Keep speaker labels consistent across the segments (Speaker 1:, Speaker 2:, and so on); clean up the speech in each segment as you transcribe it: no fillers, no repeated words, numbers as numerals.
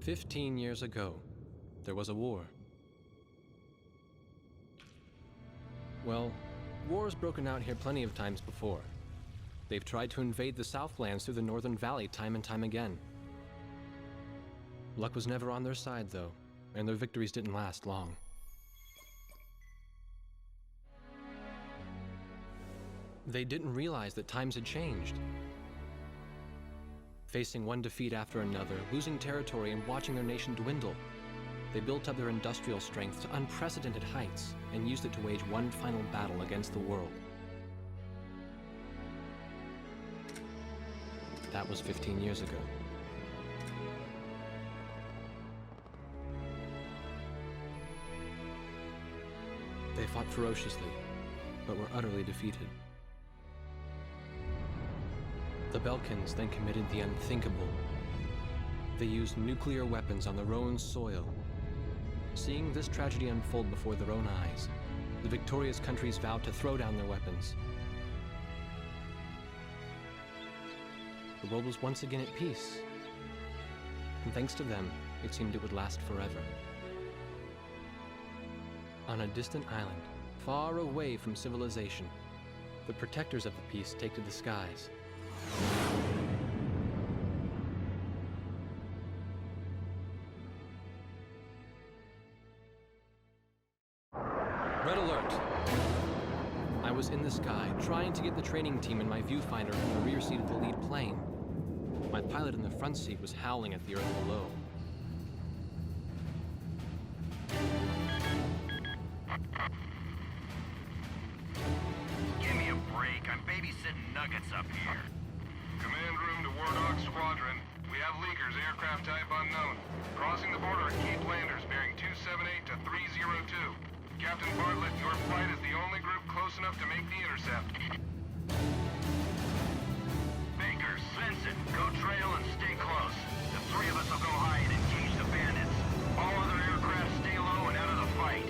Speaker 1: 15 years ago, there was a war. Well, war's broken out here plenty of times before. They've tried to invade the Southlands through the Northern Valley time and time again. Luck was never on their side, though, and their victories didn't last long. They didn't realize that times had changed. Facing one defeat after another, losing territory and watching their nation dwindle, they built up their industrial strength to unprecedented heights and used it to wage one final battle against the world. That was 15 years ago. They fought ferociously, but were utterly defeated. The Belkans then committed the unthinkable. They used nuclear weapons on their own soil. Seeing this tragedy unfold before their own eyes, the victorious countries vowed to throw down their weapons. The world was once again at peace, and thanks to them, it seemed it would last forever. On a distant island, far away from civilization, the protectors of the peace take to the skies. Red alert! I was in the sky, trying to get the training team in my viewfinder from the rear seat of the lead plane. My pilot in the front seat was howling at the earth below.
Speaker 2: Give me a break. I'm babysitting nuggets up here.
Speaker 3: Command room to War Dog Squadron. We have leakers, aircraft type unknown. Crossing the border at Cape Landers, bearing 278 to 302. Captain Bartlett, your flight is the only group close enough to make the intercept.
Speaker 2: Baker, Svensson, go trail and stay close. The three of us will go high and engage the bandits. All other aircraft stay low and out of the fight.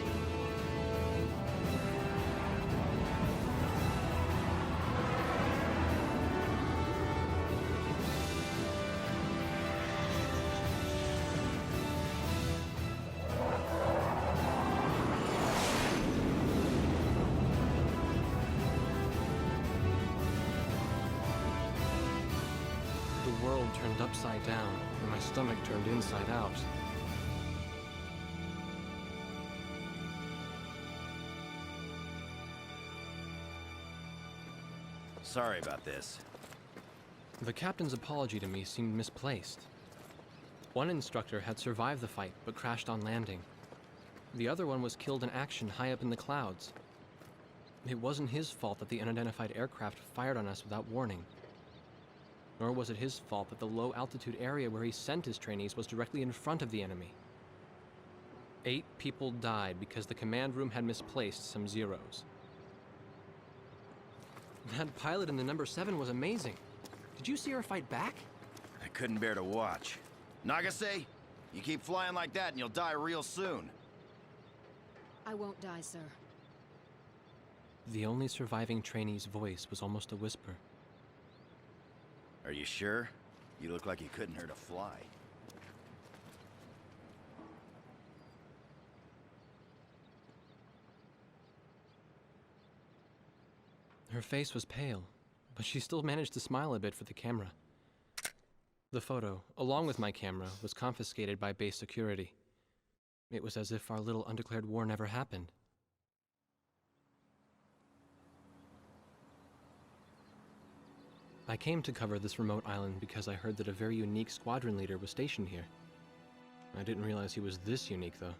Speaker 1: The world turned upside down, and my stomach turned inside out.
Speaker 2: Sorry about this.
Speaker 1: The captain's apology to me seemed misplaced. One instructor had survived the fight, but crashed on landing. The other one was killed in action high up in the clouds. It wasn't his fault that the unidentified aircraft fired on us without warning. Nor was it his fault that the low-altitude area where he sent his trainees was directly in front of the enemy. 8 people died because the command room had misplaced some zeros. That pilot in the number 7 was amazing. Did you see her fight back?
Speaker 2: I couldn't bear to watch. Nagase, you keep flying like that and you'll die real soon.
Speaker 4: I won't die, sir.
Speaker 1: The only surviving trainee's voice was almost a whisper.
Speaker 2: Are you sure? You look like you couldn't hurt a fly.
Speaker 1: Her face was pale, but she still managed to smile a bit for the camera. The photo, along with my camera, was confiscated by base security. It was as if our little undeclared war never happened. I came to cover this remote island because I heard that a very unique squadron leader was stationed here. I didn't realize he was this unique, though.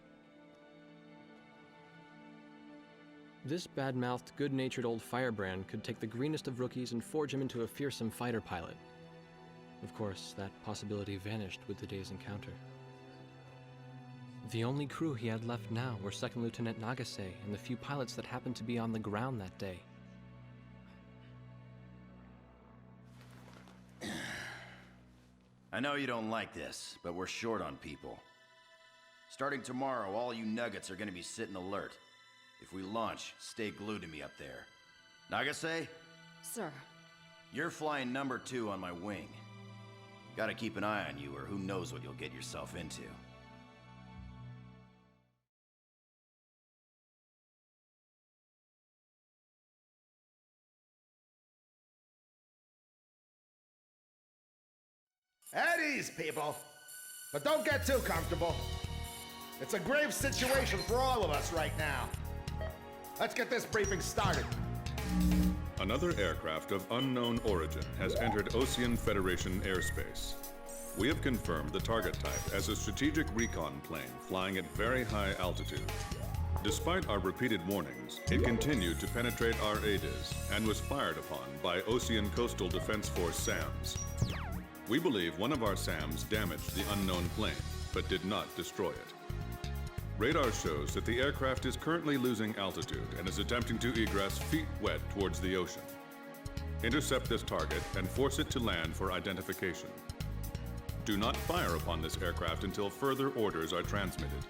Speaker 1: This bad-mouthed, good-natured old firebrand could take the greenest of rookies and forge him into a fearsome fighter pilot. Of course, that possibility vanished with the day's encounter. The only crew he had left now were Second Lieutenant Nagase and the few pilots that happened to be on the ground that day.
Speaker 2: I know you don't like this, but we're short on people. Starting tomorrow, all you nuggets are gonna be sitting alert. If we launch, stay glued to me up there. Nagase?
Speaker 4: Sir.
Speaker 2: You're flying number 2 on my wing. Gotta keep an eye on you, or who knows what you'll get yourself into.
Speaker 5: At ease, people. But don't get too comfortable. It's a grave situation for all of us right now. Let's get this briefing started.
Speaker 6: Another aircraft of unknown origin has entered Ocean Federation airspace. We have confirmed the target type as a strategic recon plane flying at very high altitude. Despite our repeated warnings, it continued to penetrate our ADIS and was fired upon by Ocean Coastal Defense Force SAMs. We believe one of our SAMs damaged the unknown plane, but did not destroy it. Radar shows that the aircraft is currently losing altitude and is attempting to egress feet wet towards the ocean. Intercept this target and force it to land for identification. Do not fire upon this aircraft until further orders are transmitted.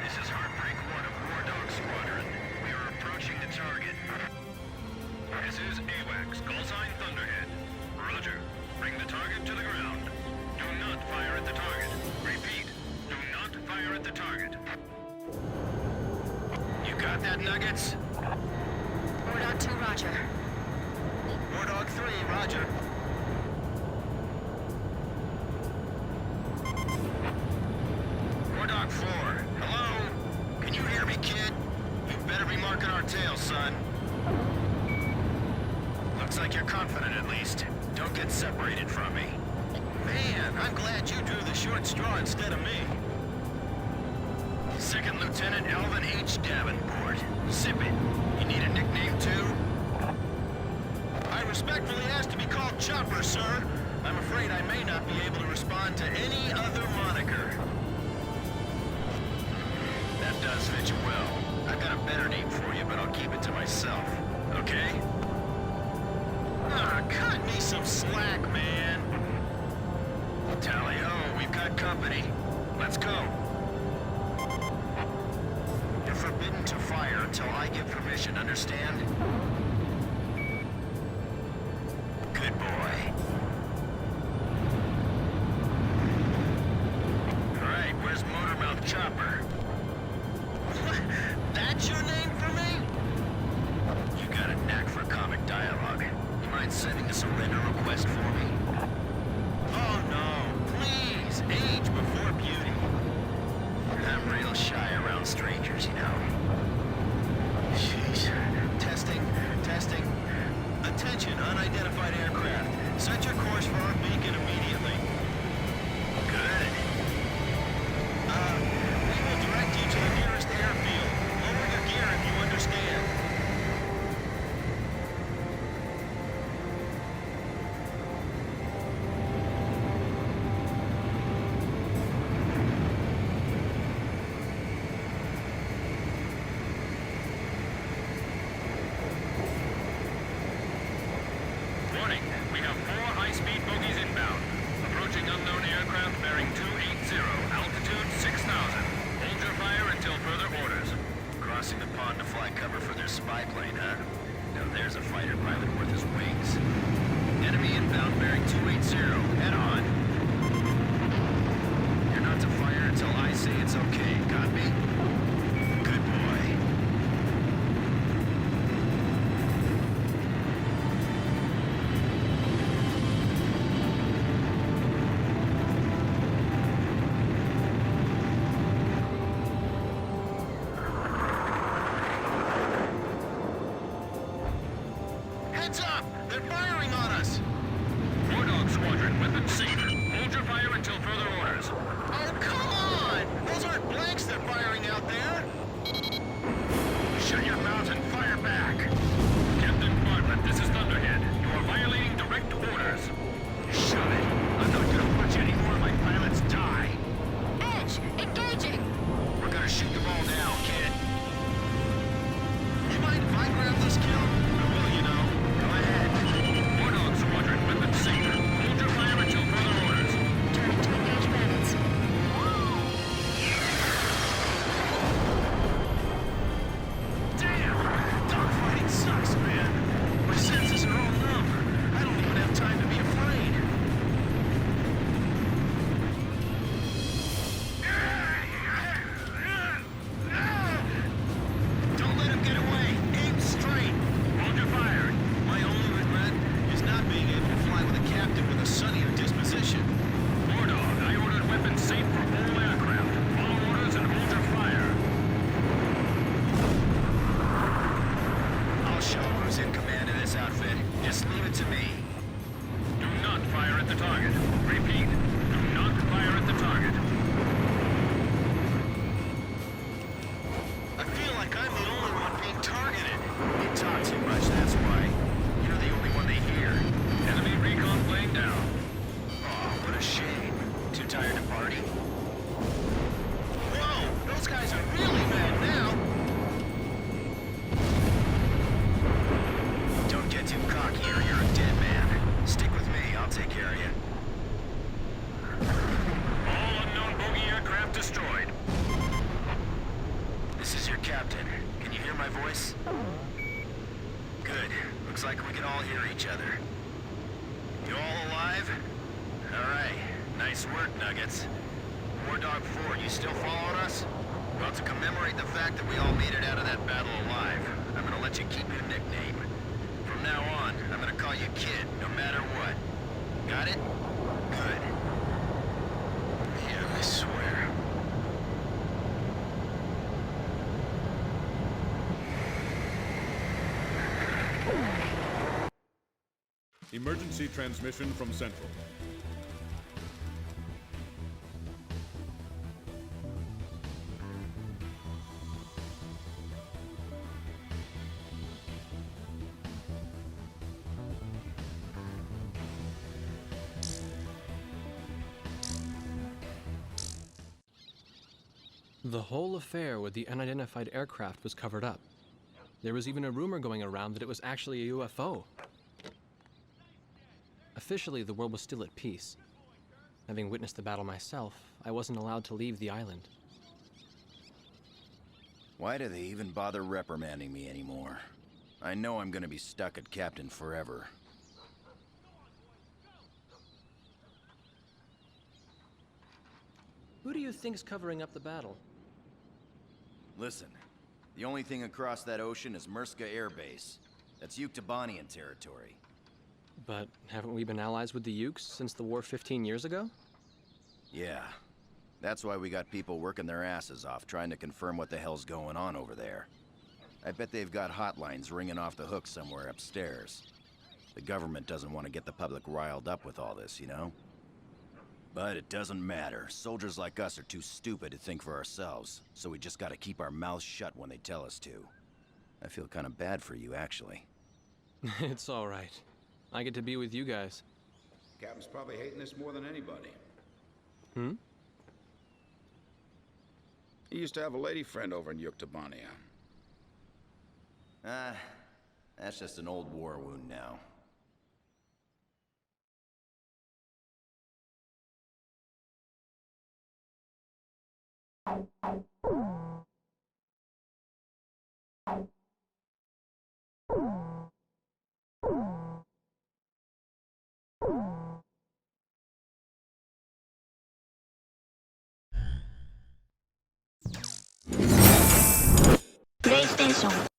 Speaker 3: This is Heartbreak 1 of War Dog Squadron. We are approaching the target. This is AWACS, call sign Thunderhead. Roger. Bring the target to the ground. Do not fire at the target. Repeat, do not fire at the target. You got that, Nuggets?
Speaker 4: War Dog 2, roger.
Speaker 3: War Dog 3, roger. War Dog 4, hello? Can you hear me, kid? You better be marking our tail, son. Looks like you're confident, at least. Don't get separated from me. Man, I'm glad you drew the short straw instead of me. Second Lieutenant Alvin H. Davenport. Sip it. You need a nickname, too? I respectfully ask to be called Chopper, sir. I'm afraid I may not be able to respond to any other moniker. That does fit you well. I've got a better name for you, but I'll keep it to myself. Okay? Ah, cut me some slack, man. Tally-ho, we've got company. Let's go. You're forbidden to fire until I give permission, understand? Good boy. All right, where's Motormouth Chopper? That's your name for me? You got a knack for comic dialogue. You mind sending a surrender request for me? Oh no, please, age before beauty. I'm real shy around strangers, you know. Jeez. Testing. Attention, unidentified aircraft. Set your course for our beacon immediately. Good. We will direct you to the nearest airfield. Lower your gear if you understand. Warning, we have 4 high-speed bogies inbound. Approaching unknown aircraft bearing 280, altitude 6,000. Hold your fire until further orders. Crossing the pond to fly cover for their spy plane, huh? Now there's a fighter pilot worth his wings. Enemy inbound bearing 280, head on. You're not to fire until I say it's okay, got me? Good boy. Heads up! They're firing on us!
Speaker 2: Nice work, Nuggets. War Dog 4, you still following us? Well, to commemorate the fact that we all made it out of that battle alive, I'm gonna let you keep your nickname. From now on, I'm gonna call you Kid, no matter what. Got it? Good. Yeah, I swear.
Speaker 6: Emergency transmission from Central.
Speaker 1: The whole affair with the unidentified aircraft was covered up. There was even a rumor going around that it was actually a UFO. Officially, the world was still at peace. Having witnessed the battle myself, I wasn't allowed to leave the island.
Speaker 2: Why do they even bother reprimanding me anymore? I know I'm gonna be stuck at Captain forever.
Speaker 1: Who do you think's covering up the battle?
Speaker 2: Listen, the only thing across that ocean is Murska Air Base. That's Yuktobanian territory.
Speaker 1: But haven't we been allies with the Ukes since the war 15 years ago?
Speaker 2: Yeah. That's why we got people working their asses off trying to confirm what the hell's going on over there. I bet they've got hotlines ringing off the hook somewhere upstairs. The government doesn't want to get the public riled up with all this, you know? But it doesn't matter. Soldiers like us are too stupid to think for ourselves, so we just gotta keep our mouths shut when they tell us to. I feel kind of bad for you, actually.
Speaker 1: It's all right. I get to be with you guys.
Speaker 7: Captain's probably hating this more than anybody.
Speaker 1: Hmm?
Speaker 7: He used to have a lady friend over in Yuktobania.
Speaker 2: That's just an old war wound now.
Speaker 4: PlayStation